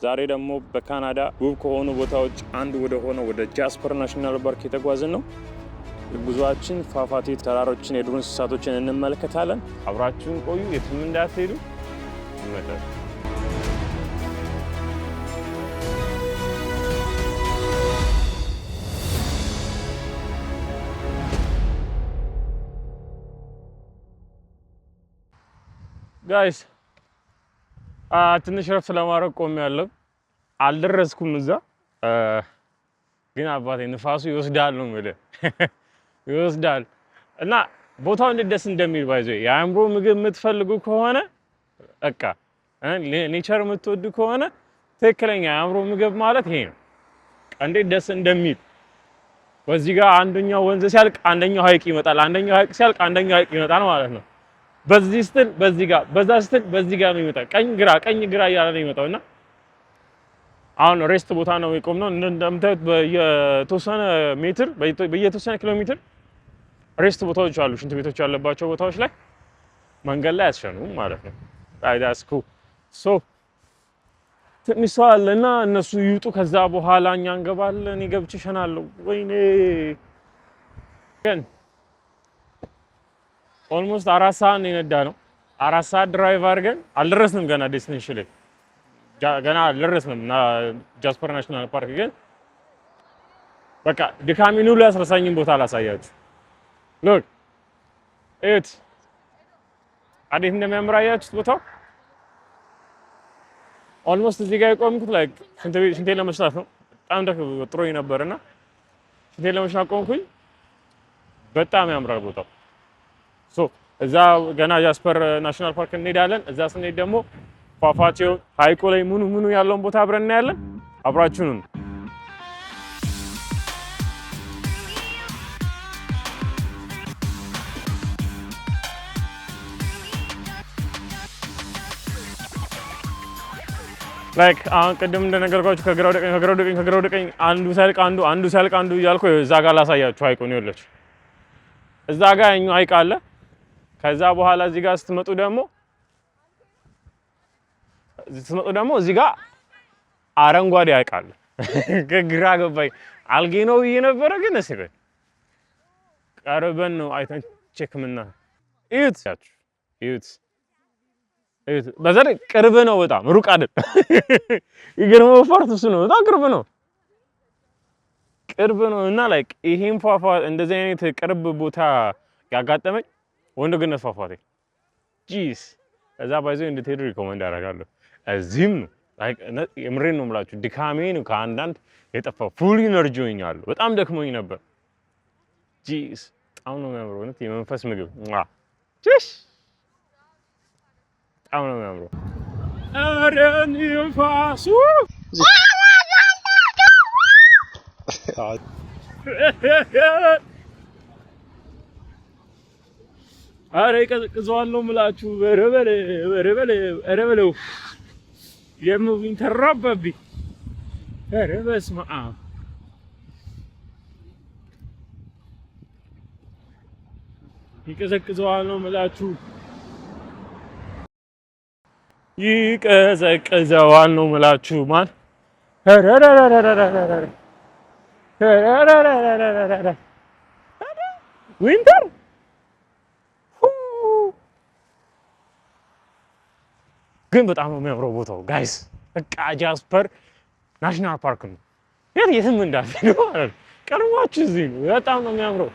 ዛሬ ደግሞ በካናዳ ውብ ከሆኑ ቦታዎች አንዱ ወደ ሆነው ወደ ጃስፐር ናሽናል ፓርክ የተጓዝን ነው። ጉዟችን ፏፏቴ ተራሮችን፣ የዱር እንስሳቶችን እንመለከታለን። አብራችሁን ቆዩ፣ የትም እንዳትሄዱ። ይመጣል ጋይስ ትንሽ ረፍት ለማድረግ ቆሜያለሁ። አልደረስኩም እዛ ግን አባቴ ንፋሱ ይወስዳል ነው የምልህ ይወስዳል። እና ቦታው እንዴት ደስ እንደሚል ባይዘው የአእምሮ ምግብ የምትፈልጉ ከሆነ በቃ ኔቸር የምትወዱ ከሆነ ትክክለኛ የአእምሮ ምግብ ማለት ይሄ ነው። እንዴት ደስ እንደሚል በዚህ ጋር አንደኛው ወንዝ ሲያልቅ አንደኛው ሀይቅ ይመጣል፣ አንደኛው ሀይቅ ሲያልቅ አንደኛው ሀይቅ ይመጣል ማለት ነው። በዚህ ስትል በዚህ ጋር፣ በዛ ስትል በዚህ ጋር ነው የሚመጣው። ቀኝ ግራ እያለ ነው የሚመጣውና አሁን ሬስት ቦታ ነው የቆምነው። እንደምታዩት በየተወሰነ ሜትር በየተወሰነ ኪሎ ሜትር ሬስት ቦታዎች አሉ፣ ሽንት ቤቶች ያለባቸው ቦታዎች ላይ መንገድ ላይ አያስሸኑም ማለት ነው። አይዳስኩ ሶ ትንሽ ሰው አለና እነሱ ይውጡ፣ ከዛ በኋላ እኛ እንገባለን። እኔ ገብቼ እሸናለሁ። ወይኔ ግን ኦልሞስት 4 ሰዓት ነው የነዳ ነው። 4 ሰዓት ድራይቭ አድርገን አልደረስንም ገና ዴስቲኔሽን ላይ ገና አልደረስንም እና ጃስፐር ናሽናል ፓርክ ግን በቃ ድካሜን ሁሉ ያስረሳኝን ቦታ አላሳያችሁ። ሎክ እት እንዴት እንደሚያምር አያችሁት ቦታው። ኦልሞስት እዚህ ጋር የቆምኩት ላይክ ሽንቴ ለመሽናት ነው። በጣም ጥሮኝ ነበርና ሽንቴ ለመሽናት ቆምኩኝ። በጣም ያምራል ቦታው። ሶ እዛ ገና ጃስፐር ናሽናል ፓርክ እንሄዳለን። እዛ ስንሄድ ደግሞ ፏፏቴው ሀይቁ ላይ ምኑ ያለውን ቦታ አብረን እናያለን። አብራችሁን ላይክ አሁን ቅድም እንደነገርኳችሁ ከግራ ወደ ቀኝ አንዱ ሲያልቅ አንዱ እያልኩ እዛ ጋር ላሳያችሁ ሀይቁን ይኸውላችሁ። እዛ ጋር ያኛው ሀይቅ አለ። ከዛ በኋላ እዚህ ጋር ስትመጡ ደግሞ እዚህ ጋር አረንጓዴ ሀይቅ አለ። ግራ ገባኝ። አልጌ ነው ብዬ ነበረ ግን እስኪ ቀርበን ነው አይተን ቼክ ምናምን እዩት። በዛ ላይ ቅርብ ነው፣ በጣም ሩቅ አይደል። ይገርመው ፓርት እሱ ነው። በጣም ቅርብ ነው እና ላይክ ይሄን ፏፏቴ እንደዚህ አይነት ቅርብ ቦታ ያጋጠመኝ ወንድገነት ፏፏቴ ጂስ እዛ ባይዘው እንድትሄዱ ሪኮመንድ አደርጋለሁ። እዚህም ላይክ የምሬን ነው የምላችሁ ድካሜን ከአንዳንድ የጠፋው ፉል ኢነርጂ ሆኛለሁ። በጣም ደክሞኝ ነበር። ጂስ በጣም ነው የሚያምረው። እውነት የመንፈስ ምግብ ጂስ በጣም ነው የሚያምረው። ኧረ ንፋሱ ኧረ ይቀዘቅዘዋለሁ የምላችሁ። ኧረ በለው የሙቪን ተራባብኝ። ኧረ በስመ አብ ይቀዘቅዘዋለሁ የምላችሁ። ይቀዘቅዘዋል ነው የምላችሁ። ማን ዊንተር ግን በጣም ነው የሚያምረው ቦታው ጋይስ። በቃ ጃስፐር ናሽናል ፓርክ ነው። የትም እንዳትሄዱ ማለት ቀርቧችሁ እዚህ ነው። በጣም ነው የሚያምረው።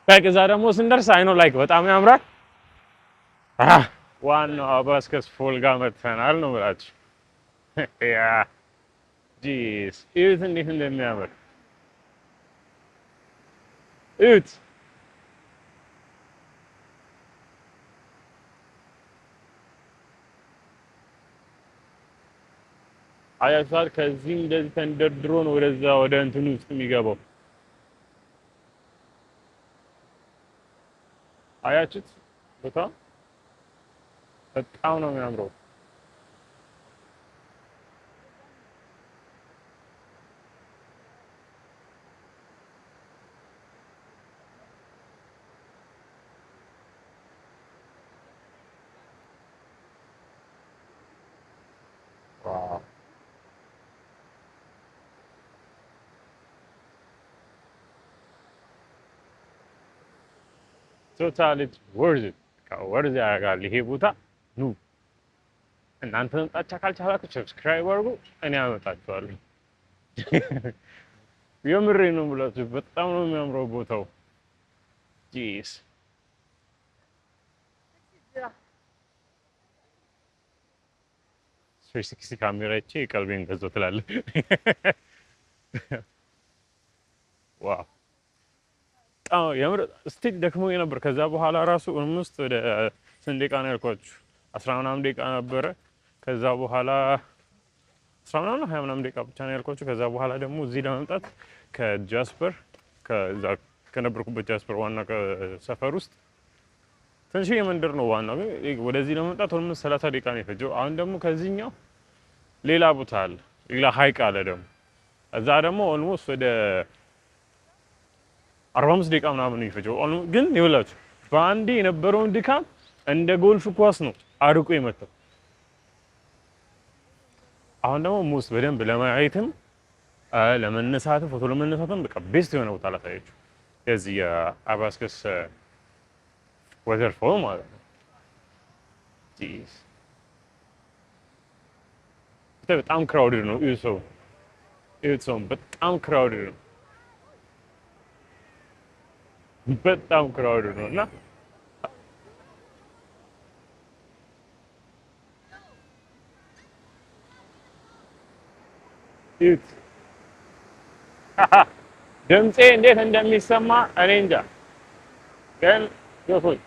ላይክ እዛ ደግሞ ስንደርስ አይ ነው ላይክ በጣም ያምራል። ዋናው አባስከስ ፎል ጋር መጥተናል ነው የምላችሁ። ያ ጂስ እዩት እንዴት እንደሚያምር እዩት። አያችኋት? ከዚህ እንደዚህ ተንደርድሮ ነው ወደዛ ወደ እንትኑ ውስጥ የሚገባው። አያችሁት? ቦታ በጣም ነው የሚያምረው። ቶታሊ ወርዝ ወርዝ ያደርጋል ይሄ ቦታ ኑ እናንተ መምጣት ካልቻላችሁ ሰብስክራይብ አድርጉ እኔ አመጣችኋለሁ የምሬ ነው ብላችሁ በጣም ነው የሚያምረው ቦታው ጂስ 360 ካሜራ ይቼ ቀልቤን ገዛው ትላለህ ዋው የምር ስቲል ደክሞ ነበር ከዛ በኋላ ራሱ ኦልሞስት ወደ ስንት ደቂቃ ነው ያልኳችሁ 10 ምናምን ደቂቃ ነበረ ከዛ በኋላ 10 ምናምን 20 ምናምን ደቂቃ ብቻ ነው ያልኳችሁ ከዛ በኋላ ደግሞ እዚህ ለመምጣት ከጃስፐር ከዛ ከነበርኩበት ጃስፐር ዋና ሰፈር ውስጥ ትንሽዬ መንደር ነው ዋናው ወደዚህ ለመምጣት ኦልሞስት 30 ደቂቃ ነው የፈጀው አሁን ደግሞ ከዚህኛው ሌላ ቦታ አለ ሌላ ሀይቅ አለ ደግሞ እዛ ደግሞ ኦልሞስት ወደ 45 ደቂቃ ምናምን ነው የሚፈጀው ግን ይኸውላችሁ በአንዴ የነበረውን ድካም እንደ ጎልፍ ኳስ ነው አርቆ የመጣው አሁን ደግሞ ሙስ በደንብ ለማየትም ለመነሳትም ፎቶ ለመነሳትም በቃ ቤስት የሆነ ቦታ ላሳያችሁ የዚህ የአባስከስ ወተርፎል ማለት ነው ጂስ በጣም ክራውድድ ነው ሰው በጣም ክራውድድ ነው በጣም ክራውድድ ነው እና ድምፄ እንዴት እንደሚሰማ እኔ እንጃ ግን ይሁን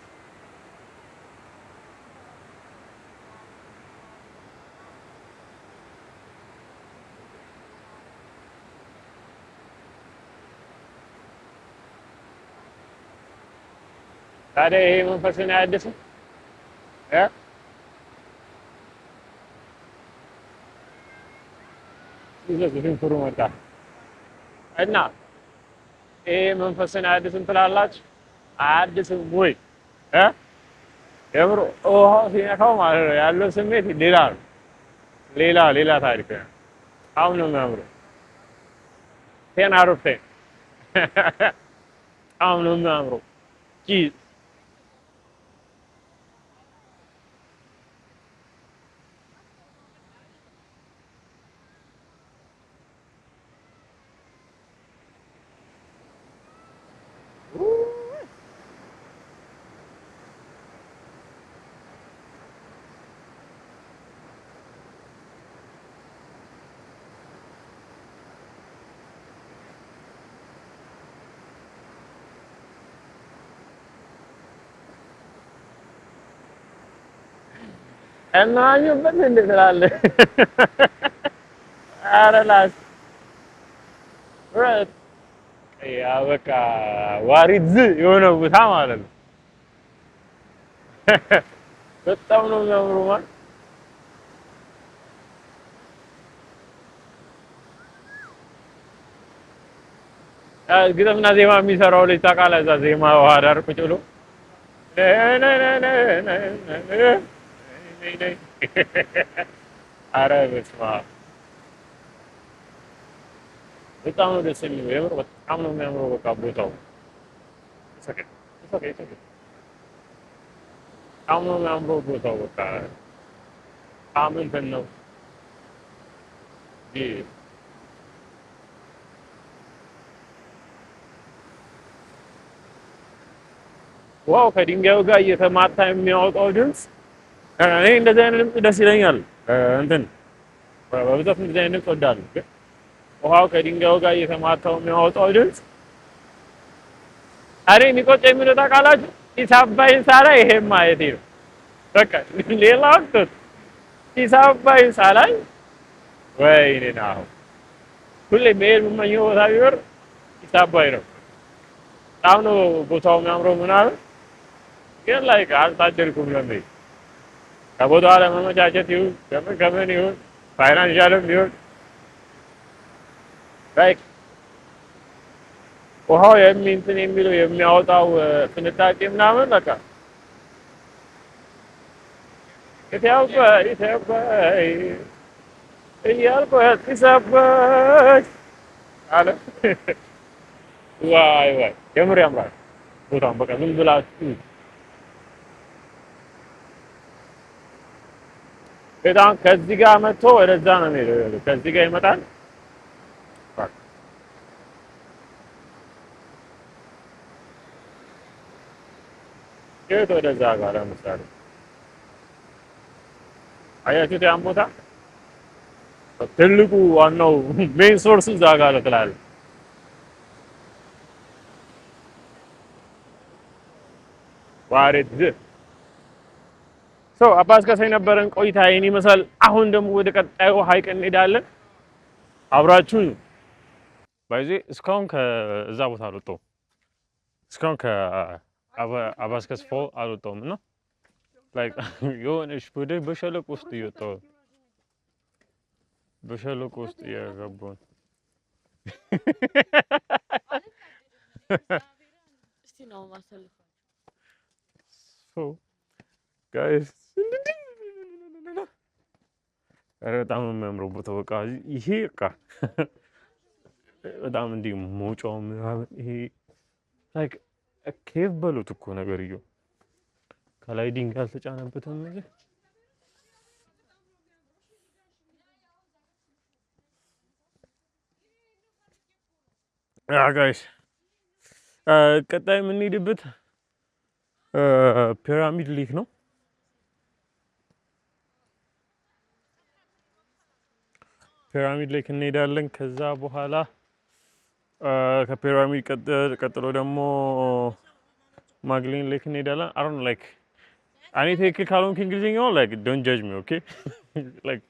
ታዲያ ይሄ መንፈስን አያድስም ይዘን ፍሩ መጣ እና ይሄ መንፈስን አያድስም ትላላችሁ አያድስም ወይ የምር ውሃው ሲነካው ማለት ነው ያለው ስሜት ሌላ ነው ሌላ ታሪክ ነው አሁን ነው የሚያምረው 10 out of 10 አሁን ነው የሚያምረው ጂዝ እናኙበት እንዴ ትላለህ አረላስ ረት ያ በቃ ዋሪዝ የሆነ ቦታ ማለት ነው በጣም ነው የሚያምሩ ማለት ግጥምና ዜማ የሚሰራው ልጅ ታውቃለህ እዛ ዜማ ውሃ ዳር ቁጭ ብሎ ኧረ በስመ አብ በጣም ነው ደስ የሚለው የምር በጣም ነው የሚያምረው በቃ ቦታው በጣም ነው የሚያምረው ቦታው በቃ በጣም እንትን ነው ዋው ከድንጋዩ ጋር እየተማታ የሚያወጣው ድምፅ እኔ እንደዚህ አይነት ድምፅ ደስ ይለኛል እንትን በብዛት እንደዚህ አይነት ድምፅ እወዳለሁ ውሃው ከድንጋዩ ጋር እየተማታው የሚያወጣው ድምፅ እኔ የሚቆጨኝ ምን ታውቃላችሁ ጢስ አባይን ሳላይ ይሄን ማየቴ ነው በቃ ሌላ ወቅት ጢስ አባይን ሳላይ ወይኔ ነው ሁሌ መሄድ የምመኘው ቦታ ቢኖር ጢስ አባይ ነው በጣም ነው ቦታው የሚያምረው ምናምን ግን ላይክ አልታደልኩም ለመሄድ ከቦታው አለመመቻቸት ይሁን ከምን ይሁን ፋይናንሻልም ይሁን ላይክ ውሃው እንትን የሚለው የሚያወጣው ፍንጣቂ ምናምን በቃ ኢትዮጵያ እያልኩ ጢስ አባይ አለ ዋይ የምር ያምራል ቦታውን በቃ ዝም ብላችሁ በጣም ከዚህ ጋር መጥቶ ወደዛ ነው የሚሄደው። ከዚህ ጋር ይመጣል የት ወደዛ ጋር ለምሳሌ አያችሁት ያን ቦታ ትልቁ ዋናው ሜን ሶርስ እዛ ጋር ትላለህ። ዋሬት ሶ አባስከሳ የነበረን ቆይታ ይሄን ይመስላል። አሁን ደግሞ ወደ ቀጣዩ ሀይቅ እንሄዳለን። አብራችሁን ባይዜ እስካሁን ከዛ ቦታ አልወጣሁም። እስካሁን ከአባስከስ ፎል አልወጣሁም እና ላይክ የሆነሽ ወደ በሸለቆ ውስጥ እየወጣሁ በሸለቆ ውስጥ እየገባሁ እስቲ ነው ማሰልፈው ጋይስ በጣም የሚያምረው ቦታ በቃ ይሄ በቃ በጣም እንዲህ መውጫው ምናምን ይሄ ላይክ ኬቭ በሉት እኮ ነገርየው ከላይ ድንጋይ አልተጫነበትም እንጂ ጋይስ ቀጣይ የምንሄድበት ፒራሚድ ሌክ ነው። ፒራሚድ ሌክ እንሄዳለን። ከዛ በኋላ ከፒራሚድ ቀጥሎ ደግሞ ማግሌን ሌክ እንሄዳለን። አይ ዶንት ላይክ እኔ ትክክል ካልሆንክ እንግሊዝኛው ላይክ ዶንት ጃጅ ሚ ኦኬ። ላይክ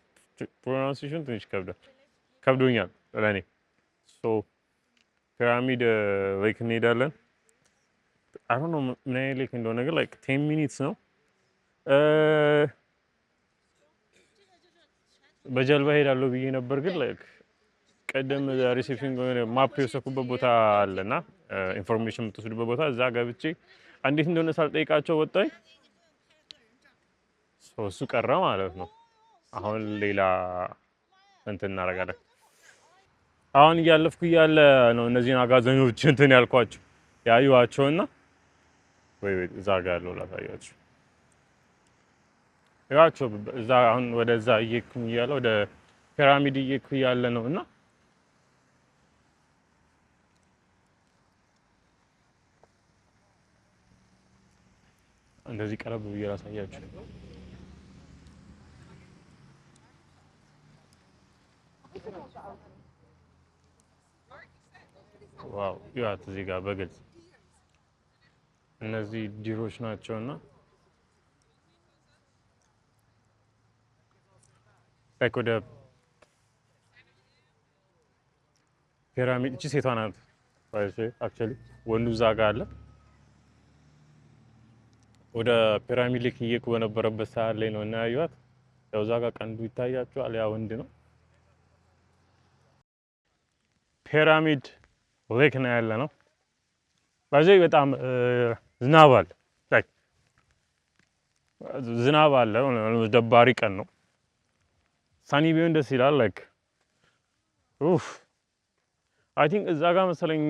ፕሮናንሲዬሽን ትንሽ ከብዶኛል ለእኔ። ሶ ፒራሚድ ሌክ እንሄዳለን። አይ ዶንት ኖ ምን አይነት ሌክ እንደሆነ ግን ላይክ 10 ሚኒትስ ነው። በጀልባ ሄዳለሁ ብዬ ነበር ግን ላይክ ቀደም ሪሴፕሽን ማፕ የወሰድኩበት ቦታ አለና ኢንፎርሜሽን የምትወስዱበት ቦታ እዛ ገብቼ እንዴት እንደሆነ ሳልጠይቃቸው ወጣኝ። እሱ ቀረ ማለት ነው። አሁን ሌላ እንትን እናደርጋለን። አሁን እያለፍኩ እያለ ነው እነዚህን አጋዘኞች እንትን ያልኳቸው ያዩዋቸውና ወይ እዛ ጋር ያለው ላሳያችሁ። ያቸው እዛ አሁን ወደዛ እየሄድኩኝ እያለ ወደ ፒራሚድ እየሄድኩኝ እያለ ነው እና እንደዚህ ቀረብ ብዬ ላሳያችሁ። ዋው ያት እዚህ ጋር በግልጽ እነዚህ ዲሮች ናቸውና ላይክ ወደ ፒራሚድ እቺ ሴቷ ናት ባይዘ አክቹሊ ወንዱ እዛ ጋር አለ። ወደ ፒራሚድ ሌክ እየሄድኩ በነበረበት ሰዓት ላይ ነው እና ያዩዋት። ያው እዛ ጋር ቀንዱ ይታያቸዋል። ያ ወንድ ነው። ፒራሚድ ሌክ ነው ያለ ነው። ባይዘ በጣም ዝናብ አለ። ላይክ ዝናብ አለ። ደባሪ ቀን ነው። ሳኒ ቢሆን ደስ ይላል። ላይክ ኡፍ አይ ቲንክ እዛ ጋር መሰለኝ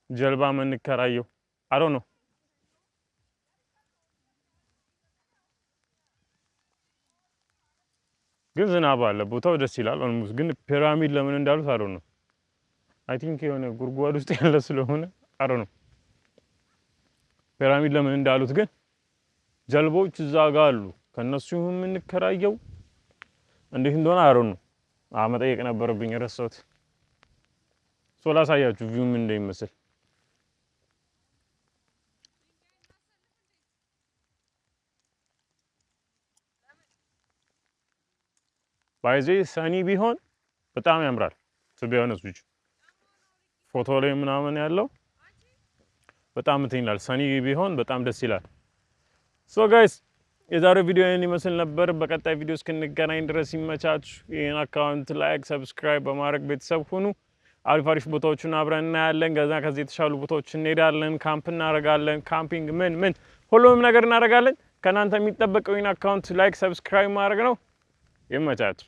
ጀልባ የምንከራየው አይ ዶንት ኖ። ግን ዝናብ አለ። ቦታው ደስ ይላል። ኦልሞስት ግን ፒራሚድ ለምን እንዳሉት አይ ዶንት ኖ። አይ ቲንክ የሆነ ጉድጓድ ውስጥ ያለ ስለሆነ አይ ዶንት ኖ ፒራሚድ ለምን እንዳሉት። ግን ጀልባዎች እዛ ጋር አሉ። ከነሱ የምንከራየው እንዴት እንደሆነ አይ ዶንት ኖ። መጠየቅ ነበረብኝ ረሳሁት። ሶ ላሳያችሁ ቪው ምን እንደሚመስል። ባይዜ ሰኒ ቢሆን በጣም ያምራል። ቢሆንስ ልጅ ፎቶ ላይ ምናምን ያለው በጣም እንትን ይላል። ሰኒ ቢሆን በጣም ደስ ይላል። ሶ ጋይስ የዛሬው ቪዲዮ ይሄን ይመስል ነበር። በቀጣይ ቪዲዮ እስክንገናኝ ድረስ ይመቻችሁ። ይሄን አካውንት ላይክ፣ ሰብስክራይብ በማድረግ ቤተሰብ ሁኑ። አሪፍ አሪፍ ቦታዎችን አብረን እናያለን። ከዚህ የተሻሉ ቦታዎች እንሄዳለን። ካምፕ እናደርጋለን። ካምፒንግ ምን ሁሉንም ነገር እናደርጋለን። ከናንተ የሚጠበቀው ይሄን አካውንት ላይክ፣ ሰብስክራይብ ማድረግ ነው። ይመቻችሁ።